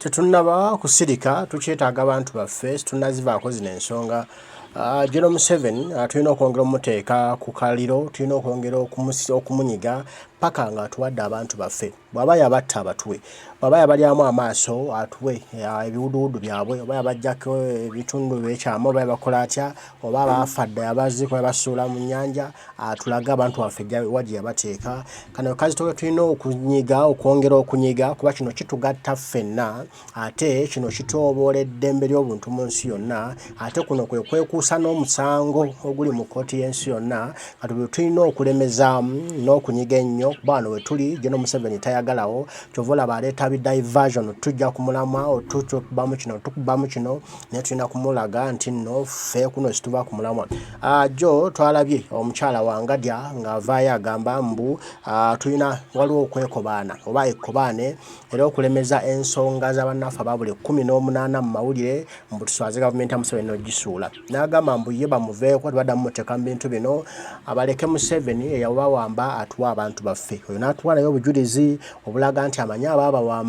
Tetunnaba kusirika tukyetaaga abantu baffe tunnazivaako zino ensonga. General Museveni tulina okwongera omuteeka ku kaliro, tulina okwongera okumunyiga paka nga atuwadde abantu baffe. Bw'aba yabatta abatwe, bw'aba yabalyamu amaaso atuwe ebiwuduwudu byabwe, oba yabaggyako ebitundu by'ekyama, oba yabakola atya, oba abafadde abaziiko yabasuula mu nnyanja, atulage abantu baffe wa gye yabateeka. Kano kazitoke tulina okunyiga, okwongera okunyiga, kuba kino kitugatta ffenna, ate kino kitoobola eddembe ly'obuntu mu nsi yonna, ate kuno kwe kwekuusa n'omusango oguli mu kkooti y'ensi yonna. Kati bwe tulina okulemezaamu n'okunyiga ennyo, kuba wano we tuli General Museveni tayagalawo, kyova olaba aleeta diversion, tujja ku mulamwa, tukubamu kino, naye tulina kumulaga nti nno ffe kuno situva ku mulamwa. Jo twalabye omukyala wangadya ng'avaayo agamba mbu tulina waliwo okwekobaana oba ekkobaane era okulemeza ensonga z'abannaffe ababule 18 mu mawulire mbu tuswaze gavumenti ya Museveni n'ogisuula. N'agamba mbu ye bamuveeko tebaddamu muteeka mu bintu bino, abaleke Museveni eyabawamba atuwa abantu baffe. Oyo n'atuwa naye obujulizi obulaga nti amanyi abaabawamba.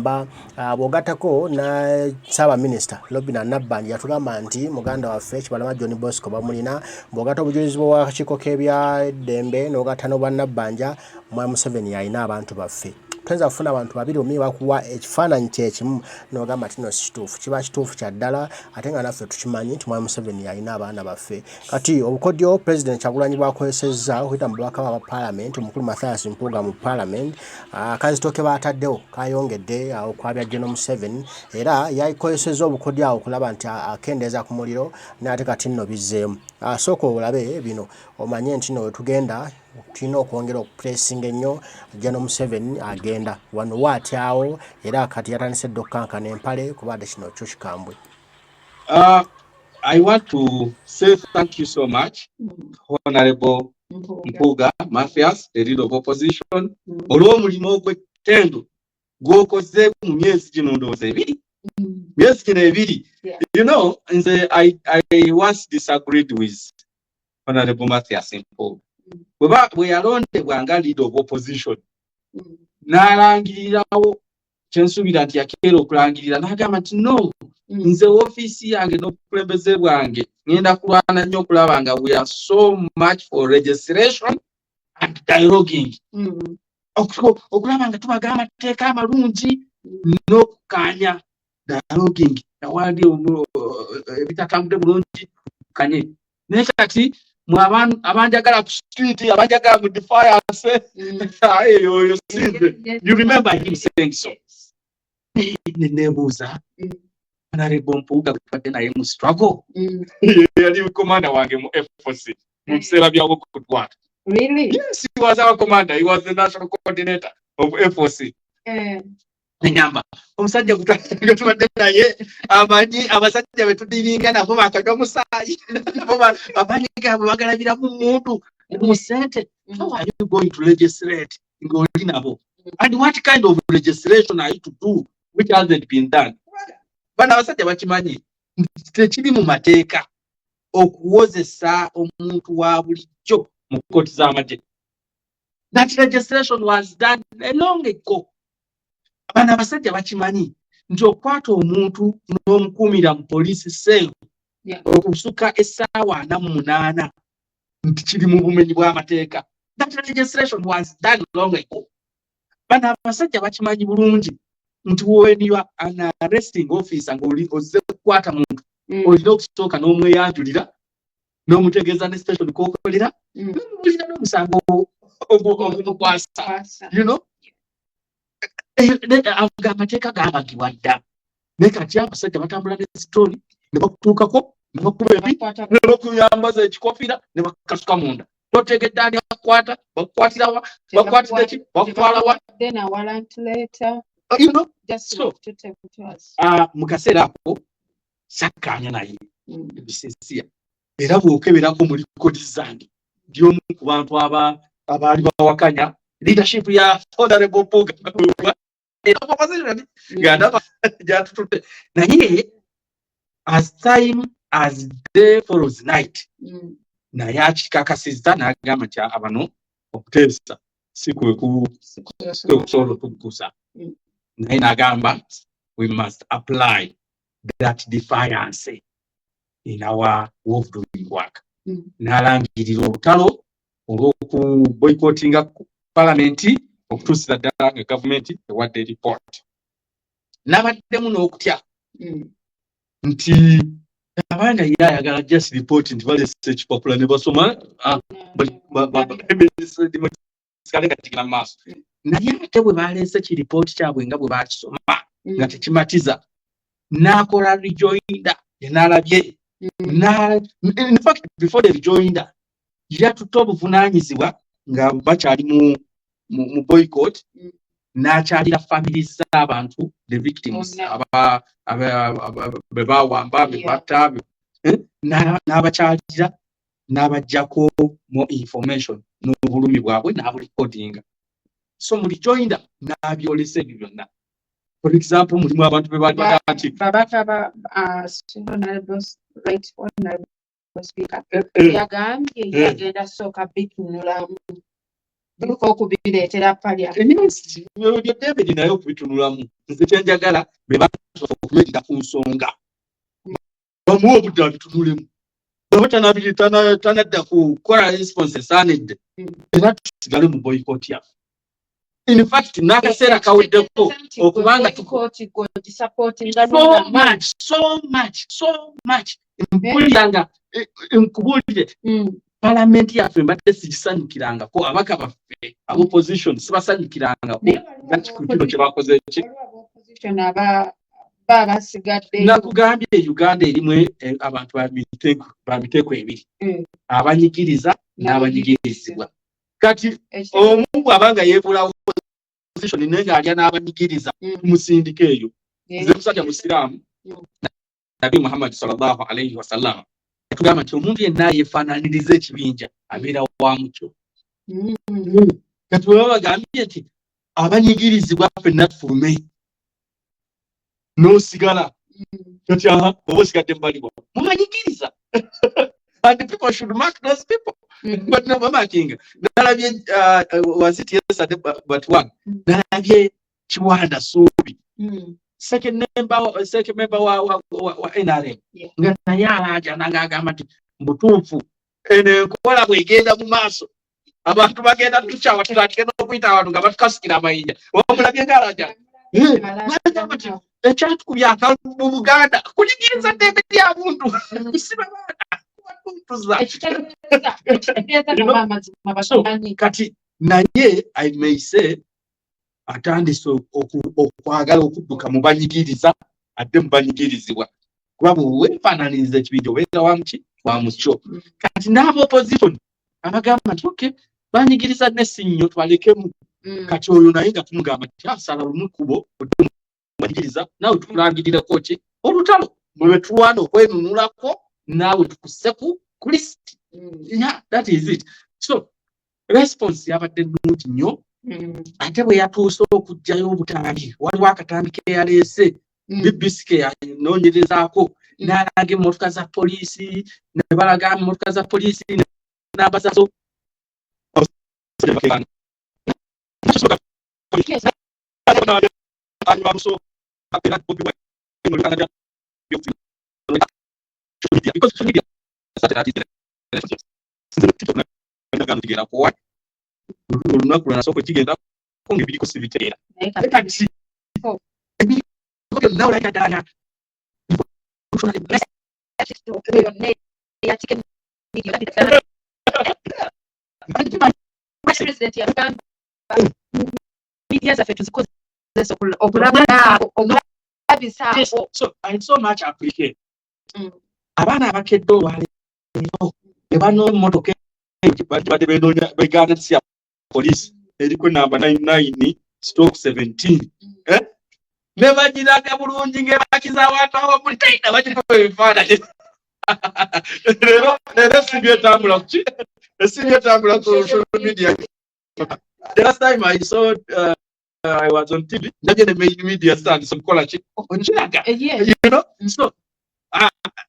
Bw'ogattako na Ssaabaminisita Robinah Nabbanja yatugamba nti muganda waffe Kibalama John Bosco bamulina. Bw'ogatta obujulizi bw'akakiiko k'ebyaddembe n'ogatta n'obwa Nabbanja, Mwami Museveni alina abantu baffe. Tuyinza kufuna abantu babiri omi bakuwa ekifaananyi kyekimu n'ogamba nti no si kituufu, kiba kituufu kya ddala, ate nga naffe tukimanyi nti Mwami Museveni alina abaana baffe. Kati obukodyo President Kyagulanyi bwakozesezza okuyita mu babaka ba Parliament, omukulu Mathias Mpuuga mu Parliament, akazitoke baataddewo kayongedde okwabya General Museveni, era yakozesezza obukodyo awo okulaba nti akendeeza ku muliro, n'ate kati nno bizzeemu. Sooka olabe bino omanye nti nno we tugenda tulina okwongera okupulesinga ennyo General Museveni agenda wano waatyawo, era kati yatandise okukankana empale kubadde kino kyo kikambwe. I want to say thank you so much, Honorable Mpuuga Mathias, the leader of opposition. Olw'omulimu ogw'ettendo gw'okoze mu myezi gino ndowooza ebiri. Myezi gino ebiri. You know, I once disagreed with Honorable Mathias Mpuuga. Bwe yalondebwa nga leader of opposition, n'alangirirawo kyensuubira nti yakeera okulangirira, n'agamba nti no, nze woofiisi yange n'obukulembeze bwange ngenda kulwana nnyo okulaba nga we are so much for registration and dialoguing. Okulaba nga tubaga amateeka amalungi n'okukaanya dialoguing awali ebitatambudde bulungi kanye. Naye kati abanjagala ku street, abanjagala mu defiance, you remember him saying so. Nebuuza Honorable Mpuuga tubadde naye mu struggle. Yali commander wange mu FOC mu biseera byabo kutwata. Really? Yes, he was our commander. He was the national coordinator of FOC. Nyamba omusajja gutwala tubadde naye amanyi abasajja betudiringa nabo bakagwa musaayi amanyi gabo bagalabira mu muntu mu sente. How are you going to legislate ng'oli nabo? And what kind of legislation are you to do which hasn't been done? Bana abasajja bakimanyi tekiri mu mateeka okuwozesa omuntu wa bulijjo mu kkooti z'amagye. That legislation was done a long ago. Bana abasajja bakimanyi nti okwata omuntu n'omukuumira mu police cell okusuka essaawa 48 nti kiri mu bumenyi bw'amateeka. That legislation was done long ago. Bana abasajja bakimanyi bulungi nti when you are an arresting officer ng'oli ozze kukwata muntu, olina okusooka n'omweyanjulira n'omutegeeza ne station k'okolera n'omulina n'omusango ogukwasa. You know? Avuga amateeka gaabagibwa dda. Naye kati abasajja batambula ne sitoni ne bakutuukako ne bakuba ebi ne bakuyambaza ekikofiira ne bakasuka munda. Totegedde ani akwata, bakukwatira wa, bakwatira ki, bakutwala wa. Then a warrant later. You know? Just So, to take it to us. mu kaseera ako sakkaanya naye ebisinsiya. Era bw'okeberako mu likodi zange ndi omu ku bantu abaali bawakanya leadership ya Honorable Mpuuga. Naye as time as day follows night, naye akikakasizza n'agamba nti abano okuteesa si kwe kusobola okukusa. Naye n'agamba we must apply that defiance in our way of doing work. N'alangirira olutalo olw'okuboycottinga palamenti okutuusira ddala nga gavumenti ewadde report. N'abaddemu n'okutya nti abanga ye ayagala just report nti balese ekipapula ne basoma katikira maaso. Naye ate bwe baleese ekiripooti kyabwe nga bwe bakisoma nga tekimatiza, n'akola rejoinder n'alabye. In fact, before the rejoinder, yatutte obuvunaanyizibwa nga bakyali mu boycott, n'akyalira families z'abantu, the victims, be bawamba, be batta, n'abakyalira, n'abaggyako more information n'obulumi bwabwe n'aburecordinga. So mu rejoinder n'abyolesa ebyo byonna. For example, mulimu abantu be baali bagamba nti yagambye yagenda sooka bitunulamu before okubireetera Parliament. Ebyo David naye okubitunulamu nze kyenjagala be basobola okubeerera ku nsonga bamuwa obudde abitunulemu. Oba tanadda kukola response esaanidde era tusigale mu boycott yaffe. In fact, n'akaseera kaweddeko okubanga so much mpuliranga nkubulire palamenti yaffe mbadde sigisanyukirangako, abaka baffe abopposition sibasanyukirangako kino kye bakoze ki. Nakugambye Uganda erimu abantu bamiteeko ebiri, abanyigiriza n'abanyigirizibwa. Kati omu bw'abanga yeebulawo position naye ng'alya n'abanyigiriza musindika eyo, nze musajja musiraamu Nabi Muhammad sallallahu alayhi wa sallam atugamba nti omuntu yenna yeefaananiriza ekibinja abeera wa mukyo. Kati bwe babagambye nti abanyigirizibwa ffenna tufulume n'osigala kati oba osigadde mbalibwa mumanyigiriza. And people should mark those people. But no marking. Nalabye was it yesterday but one. Nalabye Chiwanda Subi. Second member wa NRM. Nga yala aja nangagamba nti mbutuufu ene nkola bwegenda mu maaso abantu bagenda tuchawa tulatugenda okuyita abantu nga batukasikira amayinja. Wamulabye ngalaja. Ekyatukubya akalulu mu Buganda kunyigiriza David ya buntu siba baana kati naye I may say atandise okwagala okudduka mu banyigiriza adde mu banyigirizibwa kuba bweweefaananiriza ekibinja obeera wa mukyo. Kati n'aba opposition abagamba nti okay banyigiriza nesi nnyo twalekemu. Kati oyo naye nga tumugamba nti asala lumu kubo odde mu banyigiriza naawe tukulangirirako ki olutalo mwe tulwana okwenunulako naawe tukuseku ku list. Yeah, that is it. So response yabadde nnungi nnyo. Ate bwe yatuuse okugjayo obutambi waliwo akatambi ke yaleese BBC ke yanoonyerezaako n'alaga emmotoka za poliisi ne balaga emmotoka za poliisi n'abasaso because social media kugera kuwa olunaku lwanasooka kigenda konga ebiriko sibiteera so I so much appreciate abaana abakedde olwaleero ebano emmotoka badde benoonya begaana nsi ya poliisi eriko namba 99/17 ne bagiraga bulungi ng'ebakiza abantu abamu tayina bagikuba ebifaananyi leero sibyetambula kuki esibyetambula ku social media. The last time I saw I was on TV naje ne main media stand some kola ki onchiraga you know so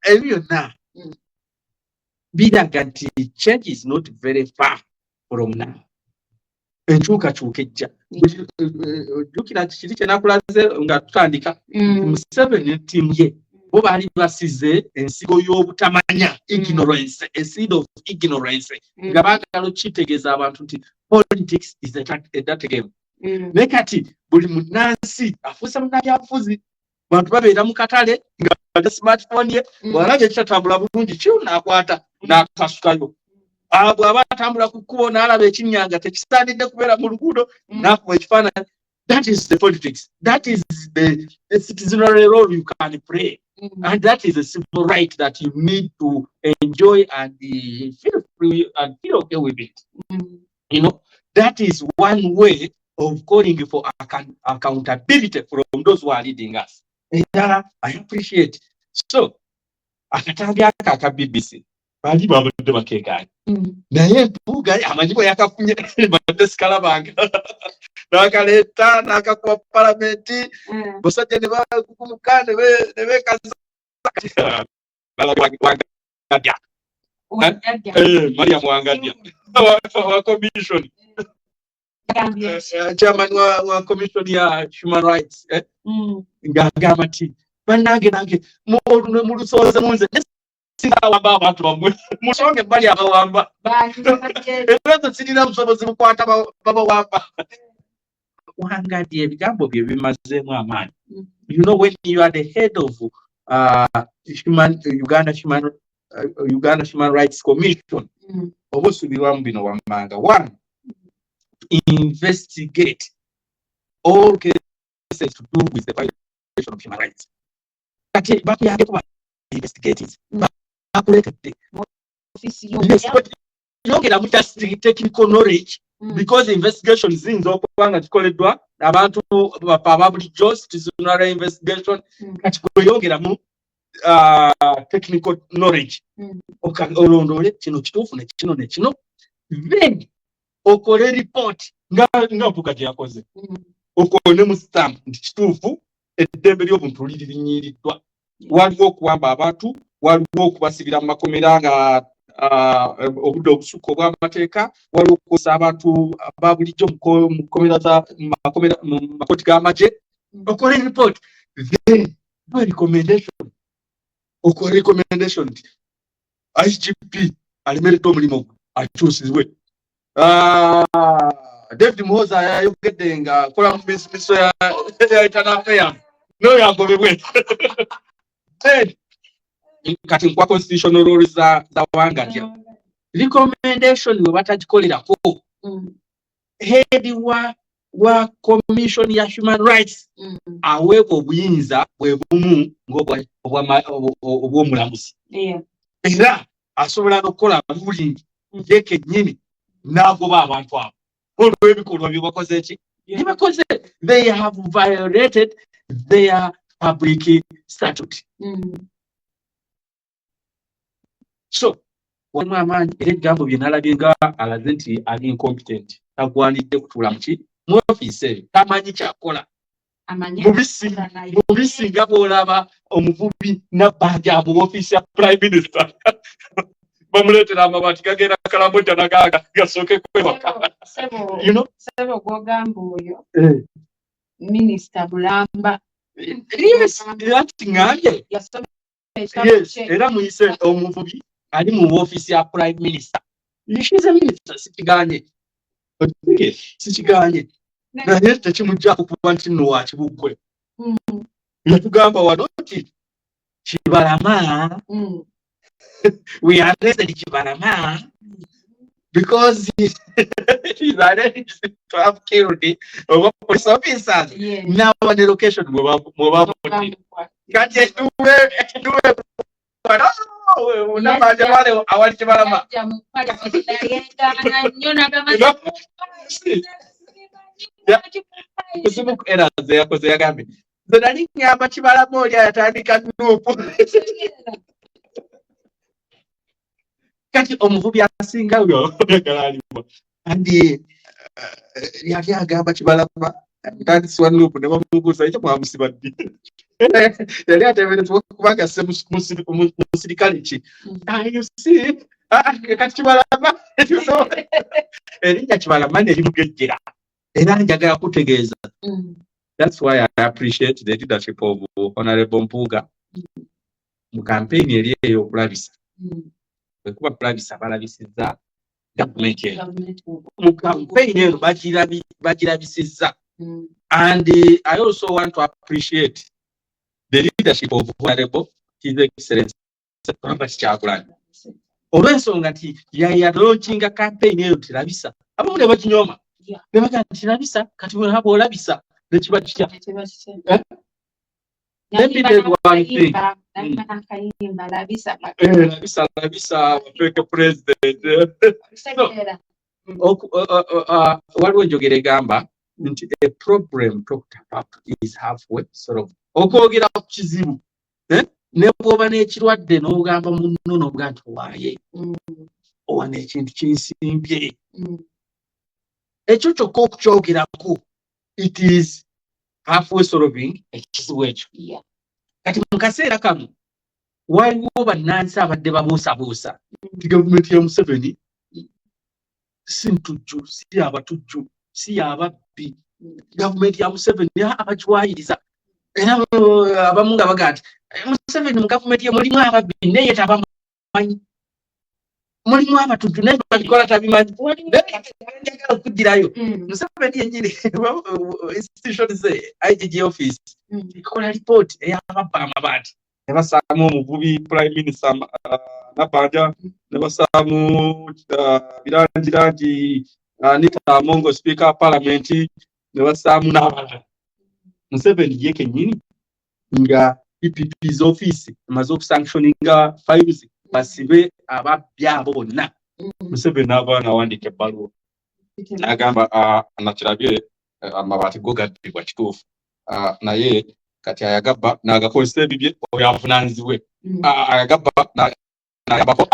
ebyo na biraga nti change is not very far from now. enkyukakyuka ejja jjukira kiri kye nakulaze nga tutandika Museveni ttiimu ye bo baali basize ensigo y'obutamanya ignorance, a seed of ignorance nga baagala okitegeeza abantu nti politics is a data game. Naye kati buli munnansi afuuse munnabyabufuzi, bantu babeera mu katale nga bade smartphone ye bw'alabye ekitatambula bulungi kyo n'akwata n'akasukayo. Bw'aba atambula ku kkubo n'alaba ekinnyanga tekisaanidde kubeera mu luguudo n'akuba ekifaananyi. That is the politics. That is the citizenry role you can play. And that is a civil right that you need to enjoy and feel free and feel okay with it. You know, that is one way of calling for accountability from those who are leading us. I appreciate. So, akatambi aka BBC, bali babadde bakeekanye. Naye Mpuuga amanyi bwe yakafunye badde sikalabanga. Nakaleeta n'akakuba palamenti, basajja ne bakukumuka ne beekaza. Maria Mwangadya wa commission. Chairman wa commission ya human rights. Ngagamba nti bannange mu lusoze munze wamba abantu bamwe musonge bali abawamba ezo sirina busobozi bukwata babawamba. Wangadya ebigambo bye bimazeemu amaanyi. You know, when you are the head of Uganda Human Rights Commission, obusubirwamu bino wammanga. One, investigate all cases to do with the violation of human rights. Kati bakuyambe kuba investigators. Yongera mu technical knowledge because investigation ziyinza okuba nga zikoleddwa abantu aba bulijjo citizenry investigation kati kweyongeramu technical knowledge olondole kino kituufu ne kino ne kino then okole report nga Mpuuga gye yakoze okole mu stamp nti kituufu eddembe ly'obuntu lirinyiriddwa. Waliwo okuwamba abantu, waliwo okubasibira mu makomera nga obudde obusukka obw'amateeka, waliwo okukosa abantu aba bulijjo mu makooti g'amagye. Okole report then do a recommendation. Okole recommendation nti IGP alemeredde omulimu akyusizwe. David Muhoza yayogedde nga akola mu miso ya internal affairs n'oyo agobebwe. Kati nkwa constitutional rules za Wangadya. Recommendation we batagikolerako. Head wa commission ya human rights aweebwa obuyinza bwe bumu ng'obw'omulamuzi. Era asobola n'okukola bulungi ye kennyini n'agoba abantu abo. Olw'ebikolwa bye bakoze ki? Bye bakoze. They have violated their public statute. So, walimu amaanyi era ebigambo bye nalabye nga alaze nti ali incompetent. Tagwanidde kutuula mu ofiisi eyo. Tamanyi kyakola. Mubisi nga bw'olaba omuvubi nabbanja mu ofiisi ya Prime Minister. Bamuleetera amabaati gagenda kalambojja nagaaga gasooke kwewaka. You know? Sebo gw'ogamba oyo. Minisita Bulamba. Yes, that's ngambye. Yes, era muyise omuvubi ali mu ofiisi ya Prime Minister. She's a minister, sikiganye. Sikiganye. Naye tekimuggyako kuba nti nno wa Kibuggwe. Yatugamba wano nti Kibalama. We arrested Kibalama because he's alleged to have killed police officers. Now on the location, can't you do it? Kati omuvubi asinga uyo yagalaliwa andi yali agamba Kibalama ntandisibwa Nuupu ne bamubuuza ekyo mwamusibadde yali ateeberezebwa kubanga musirikale ki. You see, kati Kibalama erinnya Kibalama ne limugejjera era njagala kutegeeza. That's why I appreciate the leadership of Honorable Mpuuga mu campaign eri ey'okulabisa. Bwe kuba kulabisa balabisizza gavumenti eyo. Mu campaign eyo bagirabisizza. And I also want to appreciate the leadership of Honorable His Excellency Kyagulanyi. Olw'ensonga nti yayalonkinga campaign eyo terabisa. Abamu ne bakinyoma. Ne bagamba nti terabisa kati bwe haba olabisa ne kiba kitya. Let me tell you one thing. Labisa, Africa President. Waliwo njogera egamba nti a problem talked about is halfway solved. Okwogera ku kizibu ne bw'oba n'ekirwadde n'ogamba munno n'obuga nti waaye owa n'ekintu kinsimbye ekyo kyokka okukyogerako it is halfway solving ekizibu ekyo. Kati mu kaseera kano waliwo bannansi abadde babuusabuusa nti gavumenti ya Museveni si ntujju, si abatujju, si ababbi. Gavumenti ya Museveni abagiwaayiriza era abamu nga baga nti Museveni mu gavumenti ye mulimu ababbi naye tabamanyi, mulimu abatujju naye babikola tabimanyi. Njagala okuggirayo Museveni yennyini institution ze IGG office ikola report ey'ababba amabaati ne basaamu omuvubi Prime Minister Nabanja, ne basaamu Birangirangi Anita Amongo Speaker of Parliament, ne basaamu n'abalala. Museveni ye kennyini nga EPP's office amaze okusanctioninga files basibe ababbi abo bonna. Museveni n'abaana awandika ebbaluwa n'agamba nakirabye amabaati go gabbibwa kituufu naye kati ayagabba n'agakozesa ebibye oyo avunaanyizibwe ayagabba n'ayambako.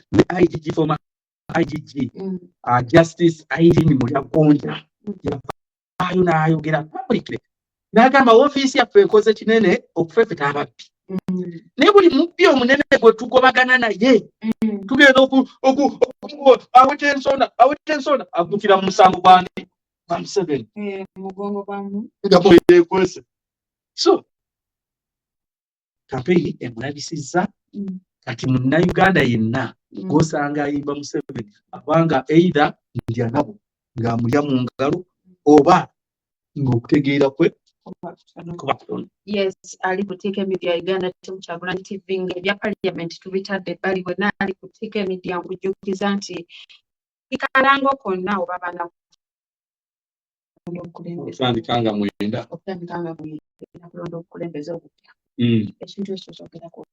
The IGG former IGG Justice Irene Mulyagonja yavaayo n'ayogera publicly n'agamba office yaffe ekoze kinene okufefeta ababbi naye buli mubbi omunene gwe tugobagana naye tugenda aweta ensona agukira mu musango gwani gwa Museveni nga mweyekwese. So campaign emulabisizza kati munnayuganda yenna gosanga ayimba Museveni abanga either ndya nabo ng'amulya mu ngalo oba ng'okutegeera kwe kuba. Yes, ali kutika media Uganda timu Kyagulanyi TV ng'ebya parliament tubitadde ebbali bwenna ali kutika media nkujjukiza nti ikalango konna oba baana okutandikanga mwenda kulonda obukulembeze obupya ekintu ekyo kyogerako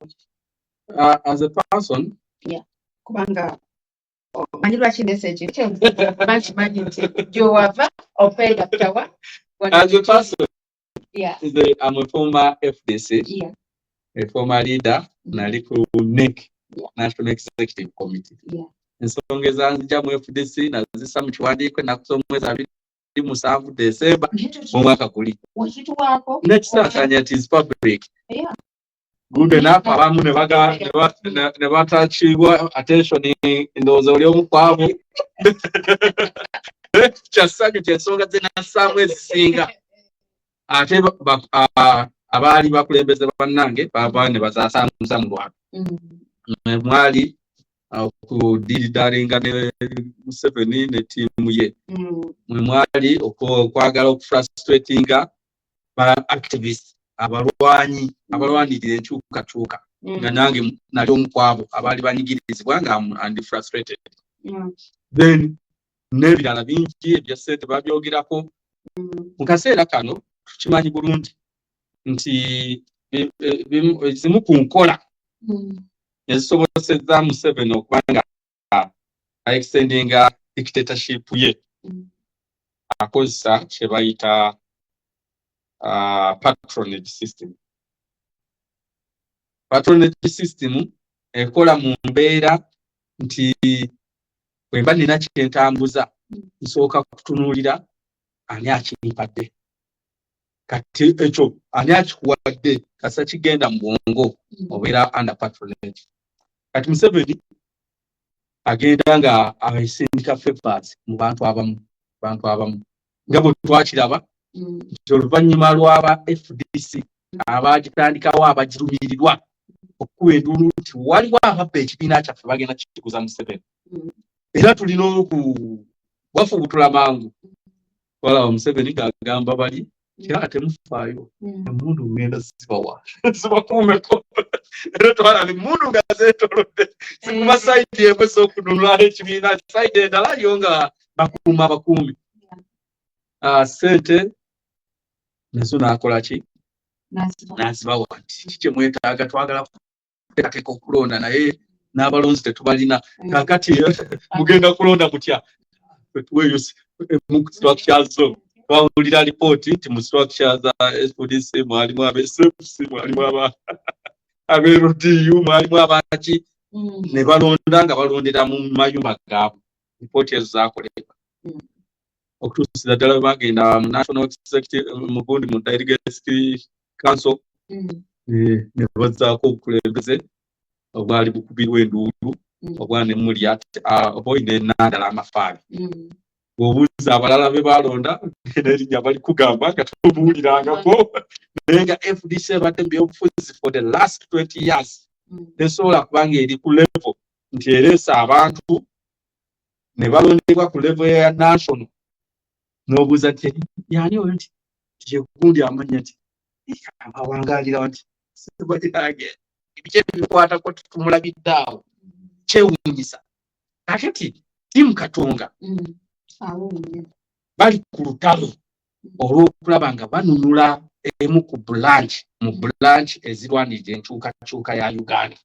as a person kubanga manyi lwaki message bankimanyi nti gyowava ofeera kutawa as a person. Yeah. I'm a former FDC, a former leader, Naliku NEC, National Executive Committee. Ensonga ezanzija mu FDC nazisa mu kiwandiiko ennaku z'omwezi 27 December mu mwaka guli. Nekisasanya it is public. Good enough, abamu ne batakiibwa attention ndowooza oli omu kwabo. Kyassanyu ky'ensonga ze nassaamu ezisinga. Ate abaali bakulembeze bannange baba ne bazaasanguza mu lwatu. Mwali okudiridalinga ne Museveni ne ttiimu ye. Mwali okwagala okufrustratinga ba activists abalwanirira enkyukakyuka nga nange nali omu kwabo abaali banyigirizibwa nga and frustrated. Then n'ebirala bingi ebya ssente babyogerako. Mu kaseera kano tukimanyi bulungi nti ezimu ku nkola ezisobosezza Museveni okubanga extendinga dictatorship ye akozesa kye bayita patronage system. Patronage system ekola mu mbeera nti bwe mba nina kye ntambuza nsooka kutunuulira ani akimpadde. Kati ekyo ani akikuwadde kasa kigenda mu bwongo obeera under patronage. Kati Museveni agenda nga abasindika favors mu bantu abamu nga bwe twakiraba nti oluvannyuma lw'aba FDC abagitandikawo abagirumirirwa okukuba enduulu nti waliwo ababba ekibiina kyaffe bagenda kikikuza Museveni. Era tulina wafubutula mangu walaba Museveni ng'agamba bali kira temufaayo emmundu ngenda zibawa zibakuumeko. Era twalaba emmundu nga zeetolodde zikuma sayidi emwe z'okununula ekibiina, sayidi endala yo nga bakuumi. Ssente nazo n'akola ki? Nazibawa nti kiki mwetaaga, twagala kuteekateeka okulonda naye n'abalonzi tetubalina. Kaakati mugenda kulonda mutya? Tuweeyo mu structures zo. Twawulira lipooti nti mu structure za FDC mwalimu ab'SFC, mwalimu ab'RDU, mwalimu abaki, ne balonda nga balondera mu mayumba gaabwe. Lipooti ezo zaakolebwa. Okutuusira ddala bagenda mu National Executive mu Delegates Council ne bazzaako obukulembeze obwali bukubirwa enduulu obwa ne mulya oboyina ennandala amafaabi. Bw'obuuza abalala be balonda n'erinnya bali kugamba nga tobuulirangako. Naye nga FDC ebadde mu byobufuzi for the last 20 years tesobola kubanga eri ku level nti ereese abantu ne balondebwa ku level ya national. N'obuuza nti yani oyo nti gundi amanya nti abawangalira nti sebagirange ebiki ebikwatako tumulabidde awo kyewuunyisa. Ate nti tiimu Katonga bali ku lutalo olw'okulaba nga banunula emu ku mu branch ezirwanirira enkyukakyuka ya Uganda.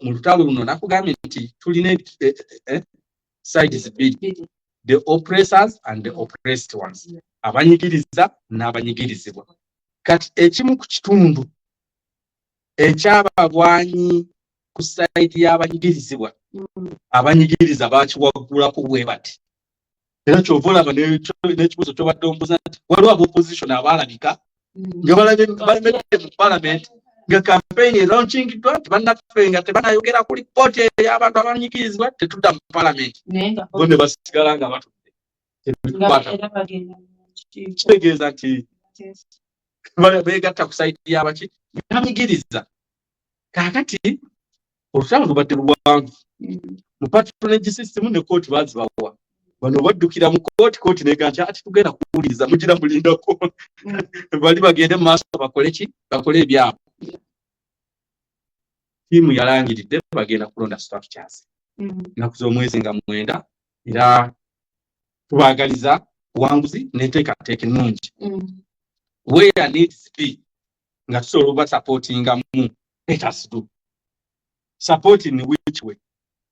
Mu lutalo luno nakugambye nti tulina sides bbiri, the oppressors and the oppressed ones, abanyigiriza n'abanyigirizibwa. Kati ekimu ku kitundu ekyababwanyi ku sayidi y'abanyigirizibwa, abanyigiriza bakiwaggulako bwe bati. Era kyova olaba n'ekibuuzo ky'obadde ombuuza nti waliwo ab'opposition abaalabika nga balemedde mu parliament nga campaign eronkingiddwa nti bannaffe nga tebanayogera ku lipooti ey'abantu abanyigirizibwa tetudda mu parliament. Bo ne basigala nga batudde. Kitegeeza nti beegatta ku sayidi y'abaki y'abanyigiriza. Kaakati olutalo lubadde luwanvu. Mu patronage system ne kooti baazibawa. Bano baddukira mu kooti n'egamba nti ati tugenda kuwuliriza mugira mulindako. Bali bagende mu maaso bakole ki? Bakole ebyabwe. Tiimu yalangiridde bagenda kulonda structures. Ennaku z'omwezi nga 9 era tubaagaliza buwanguzi n'enteekateeka ennungi. Where needs be nga tusobola obasupportinga mu let us do. Support in which way?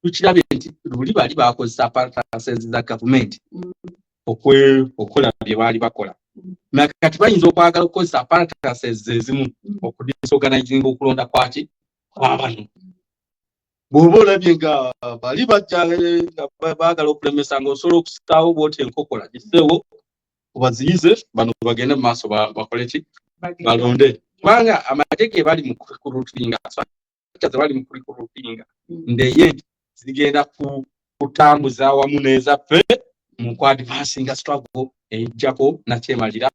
Tukirabye nti luli bali bakozesa apparatuses za gavumenti okukola bye baali bakola. Kati bayinza okwagala okukozesa apparatuses ezimu okudisorganizinga okulonda kwaki kw'abantu. Bw'oba olabye nga bali bajja nga baagala okulemesa ng'osobola okusitaawo bw'oti enkokola giseewo obaziyize bano bagende mu maaso bakole ki? Balonde. Kubanga amateeka bali mu kurikulutinga, bali mu kurikulutinga ndeye zigenda kutambuza wamu n'ezaffe mu kwadvansinga struggle ejjako nakyemalira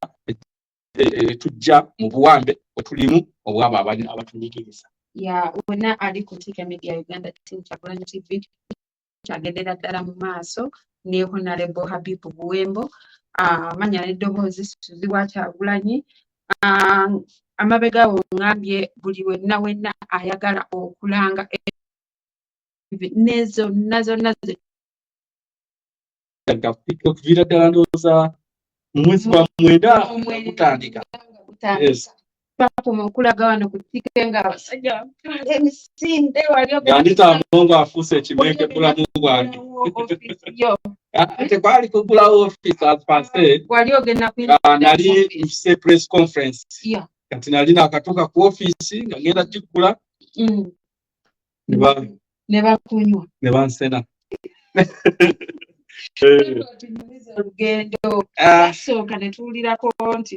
tujja mu buwambe otulimu obwabo abatunyigiriza. Wonna ali ku Media Uganda team Twagala TV kyagendera ddala mu maaso ne Honorable Habibu Buwembo manya n'eddoboozi Suziwa Kyagulanyi. Amabega ngambye buli wenna ayagala okulanga nezo okuvira ddala ndowooza mu mwezi gwa 9 gutandika. Bakoma okulaga wano ku ttike nga abasajja emisinde yandita mungu afuuse ekimweke bulamu bwange. Tekwali kugulawo office apase wali ogenda nali nfise press conference kati nali nakatuuka ku office nga ngenda kigula ne bakunywa ne bansena olugendo basooka ne tuwulirako nti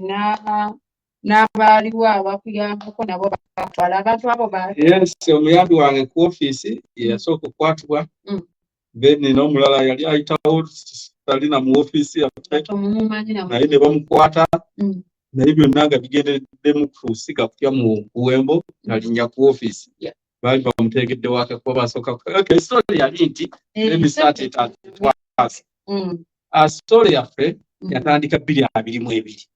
n'abaaliwo abakuyambako nabo batwala abantu abo yes omuyambi wange ku ofiisi yasooka okukwatibwa then n'omulala yali ayitawo talina mu ofiisi naye ne bamukwata naye byonna nga bigendereddemu kusiga kutya mu buwembo ngalinnya ku ofiisi baali bamutegeddewo akakuba basooka story yali nti story yaffe yatandika 2022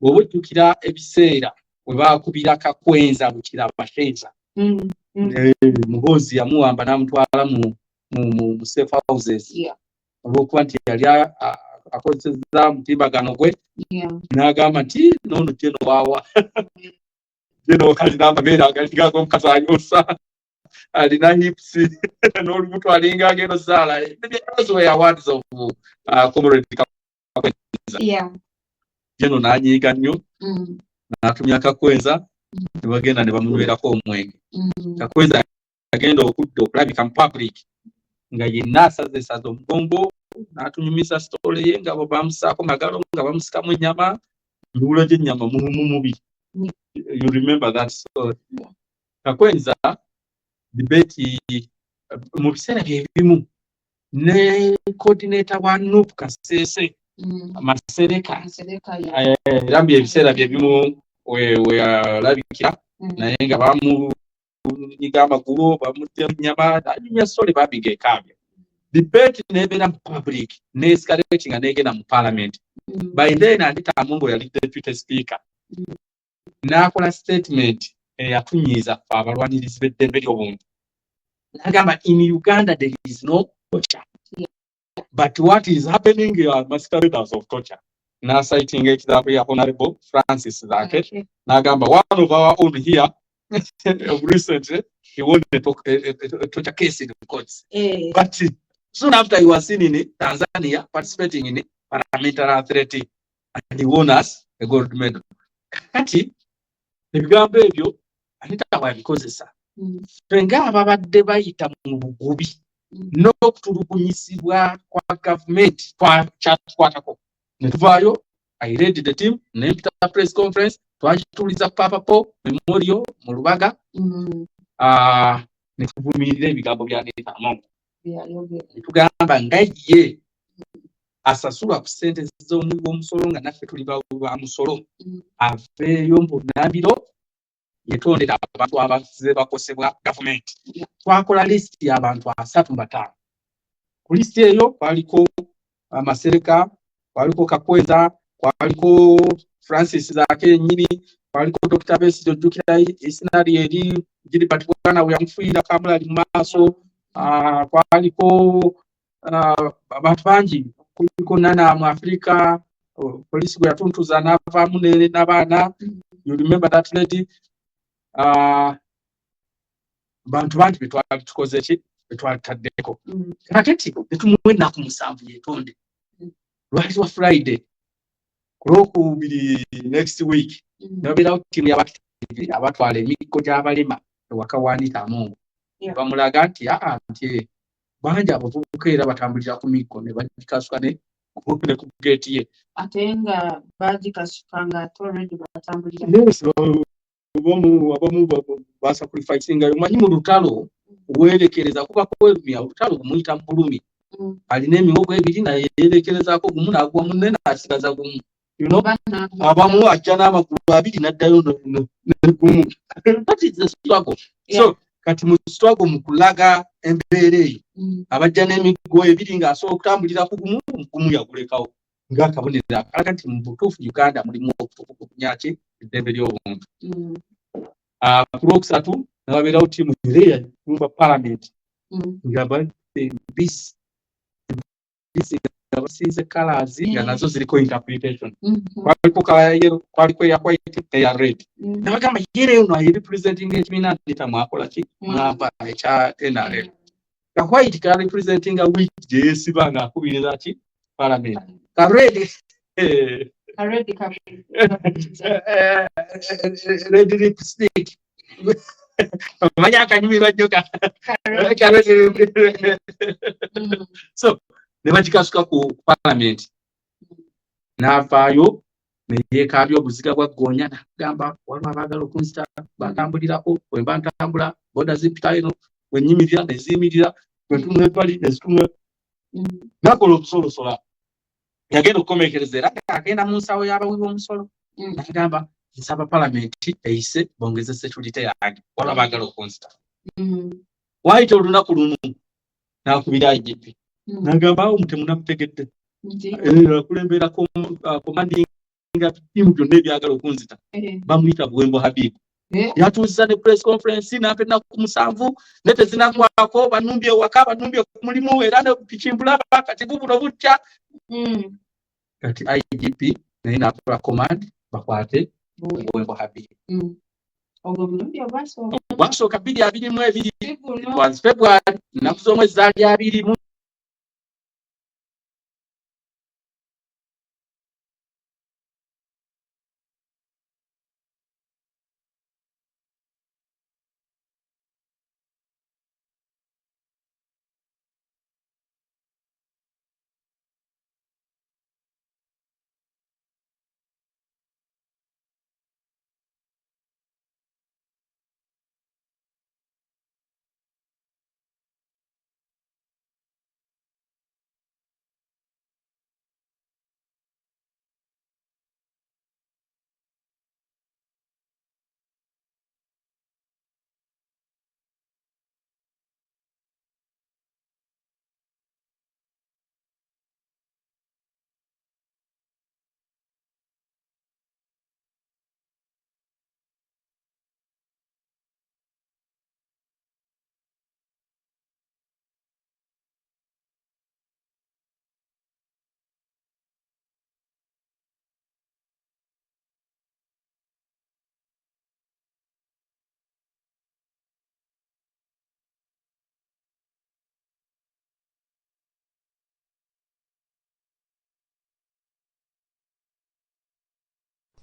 bw'oba ojjukira ebiseera we baakubira Kakwenza Bukira Bashenza muhoozi yamuwamba n'amutwala mu safe houses olw'okuba nti yali akozesezza mutimbagano gwe n'agamba nti noono gye nowawa gye alina amabeere agaliga ag'omukazi ayonsa alina hips n'olubuto alinga agenda zaala those were awards of comrade Kakwenza geno n'anyiiga nnyo n'atumya Kakwenza ne bagenda ne bamunywerako omwenge Kakwenza agenda okudda okulabika mu public nga yenna asazesaza omugongo n'atunyumisa story ye nga bamusaako magalo nga bamusikamu ennyama nduula gy'ennyama mubi. You remember that story? Kakwenza debate mu biseera byebimu ne coordinator wa NUP Kasese Masereka era ebiseera byebimu we alabikira naye nga bamunyiga amagulu bamutya ennyama n'anyumya story babiga ekambya debate nebeera mu public n'escalate nga negenda mu parliament by then Anita Amungo yali deputy speaker n'akola statement eyatunyiiza abalwanirizi b'eddembe ly'obuntu n'agamba in Uganda there is no torture but what is happening are masqueraders of torture. Now citing example ya Honorable Francis Zake n'agamba one of our own here recently he won a torture case in the courts but soon after he was seen in Tanzania participating in parliamentary athletic and he won us a gold medal. Kati ebigambo ebyo Anita wabikozesa fenga ababadde bayita mu bugubi n'okutulugunyisibwa kwa government kwa kyatukwatako ne tuvaayo I led the team nempita press conference twagituliza papapo memorial mu Lubaga ne tuvumirira ebigambo bya Anita Amungo tugamba nga ye asasula ku ssente z'omusolo nga naffe tuli ba musolo aveeyo mu Nambiro yetondera abantu abazze bakosebwa gavumenti twakola list y'abantu 35 ku list eyo kwaliko Masereka kwaliko Kakwenza kwaliko Francis Zake nyini kwaliko Dr. Besigye ojjukira isinari eri Gilbert Bwana we yamufiira kamula ali maaso kwaliko abantu bangi kuliko nana mu Africa polisi gwe yatuntuza n'avaamu n'abaana you remember that lady bantu bangi betwali tukoze ki betwali taddeko kakati netumuwe naku 7 yetonde lwali wa Friday kulokubiri next week nabera timu y'abakitivi abatwala emikko gy'abalema ewaka wa Anita Amungo bamulaga nti nti banja abavubuka era batambulira ku mikko ne bagikasuka ne ku gate ye atenga bagikasuka nga already batambulira abamu basacrificing omanyi mu lutalo werekereza kuba kwebya lutalo kumuyita Mpulumi alina emiwogo ebiri na yerekerezako gumu n'agwa munne n'asigaza gumu abamu ajja n'amagulu abiri n'addayo gumu that is the struggle so kati mu struggle mu kulaga embeera eyo abajja n'emiggo ebiri ng'asobola okutambulira ku gumu yagulekawo ng'akabonero akalaga nti mu butuufu Uganda mulimu okunyaki eddembe ly'obuntu ku lwokusatu n'ababeerawo ttiimu ereya kumba parliament nga bisi basiize colours nga nazo ziriko interpretation kwaliko kala ya yellow kwaliko ya white eya red nabagamba yellow no ayi representing ekibiina Anita mwakola ki mwava ekya NRM ka white ka representing a week jesiba nga akubiriza ki parliament ka red red lipstick Manya akanyumirwa joka. So ne bagikasuka ku parliament n'avaayo ne yeekaabya obuziga bwa Ggoonya n'agamba waliwo abaagala okunzita batambulirako bwe mba ntambula boda zipita eno bwe nnyimirira ne ziyimirira bwe ntunula ebbali ne zitunula n'akola obusoloosola yagenda okukomekereza era agenda mu nsawo y'abawi b'omusolo n'agamba nsaba palamenti eyise bongeze security yange waliwo abaagala okunzita waayita olunaku lumu n'akubira IGP n'agamba awo temunamutegedde akulembera komandinga tiimu byonna ebyagala okunzita bamuyita Buwembo Habibu yatuuziza ne press conference n'ampa ennaku 7 ne tezinagwako banumbye ewaka banumbye ku mulimu era ne kikimbulaba kati bubuno butya kati IGP naye n'akola command bakwate Buwembo Habibu obwasooka 2022 February nnaku z'omwezi zaali 2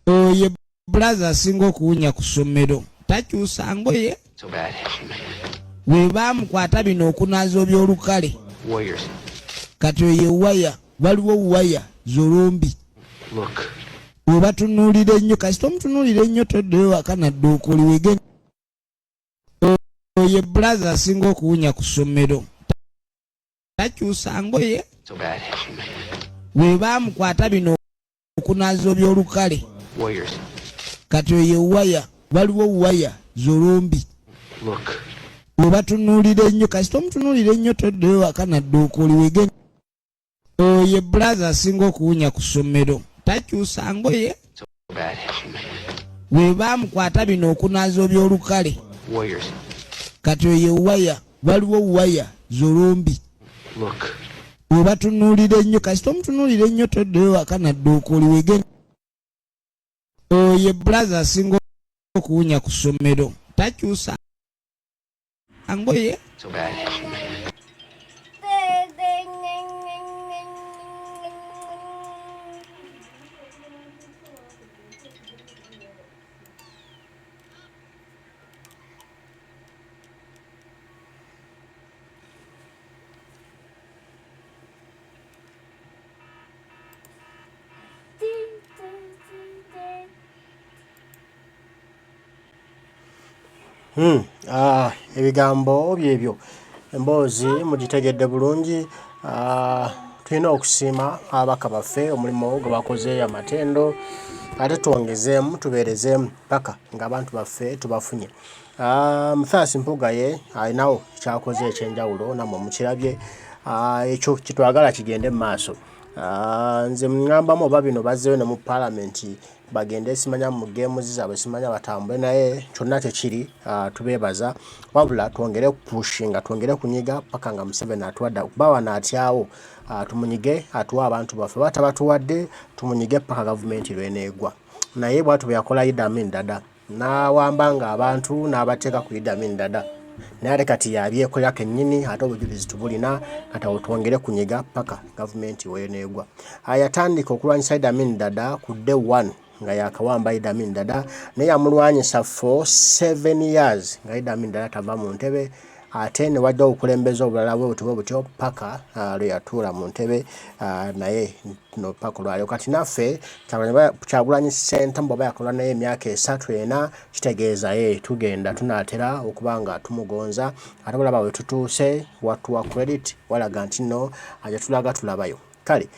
Oye brother asinga okuwunya ku ssomero takyusa ngoye we bamukwata bino okunaaza ebyolukale kati oye waya waliwo waya zolombi we batunuulira ennyo kasita omutunuulira ennyo toddeyo waka nadde okoliwege. Oye brother asinga okuwunya ku ssomero takyusa ngoye we bamukwata bino okunaaza ebyolukale kati oye waya waliwo waya zolombi we batunuulira ennyo kasita omutunuulira ennyo toddeyo waka nadde okoliwege. Oye brother asinga okuwunya ku ssomero takyusa ngoye we bamukwata bino okunaaza ebyolukale kati oye waya waliwo waya zolombi we batunuulira ennyo kasita omutunuulira ennyo toddeyo waka nadde okoliwege. Oye brother asinga okuwunya ku ssomero takyusa ngoye ebigambo byebyo emboozi mugitegedde bulungi. Tulina okusiima ababaka baffe omulimu gwe bakoze amatendo ate twongezeemu tubeerezeemu paka ng'abantu baffe tubafunye. Mathias Mpuuga ye alinawo kyakoze ekyenjawulo nammwe mukirabye, ekyo kitwagala kigende mu maaso. Nze mŋŋambamu oba bino bazzeyo ne mu palamenti bagende simanya mu geemuzi zaabwe simanya batambule naye kyonna tekiri, tubeebaza wabula twongere kupushinga twongere kunyiga paka nga Museveni atuwadde kuba wano atyawo, tumunyige atuwa abantu baffe batabatuwadde tumunyige paka gavumenti lweneegwa. Naye bwatu bwe yakola Idi Amin Dada n'awambanga abantu n'abateeka ku Idi Amin Dada naye ate kati yabyekolera kennyini ate obujulizi tubulina kati awo twongere kunyiga paka gavumenti weeneegwa. Yatandika okulwanyisa Idi Amin Dada ku day 1 nga yakawamba Idi Amin Dada naye yamulwanyisa for 7 years nga Idi Amin Dada tava mu ntebe ate ne wajja okulembeza obulala butyo paka lwe yatuula mu ntebe naye no paka lwalyo kati naffe Kyagulanyi Ssentamu bw'aba yakola naye emyaka 3-4 kitegeeza tugenda tunaatera okuba nga tumugonza ate bulaba we tutuuse watuwa credit walaga nti nno aje tulaga tulabayo kale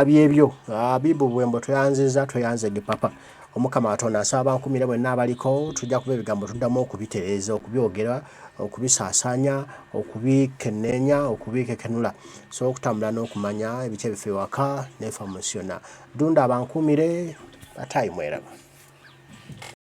byebyo Bibu Bwembo tweyanze Gipapa Omukama Katonda asaba nkumire bwenna abaliko tujja kuba ebigambo tuddamu okubitereeza okubyogera okubisaasanya okubikenneenya okubikekenula so okutambula n'okumanya ebice bife waka nefa musiona dunda abankumire batayi mweraba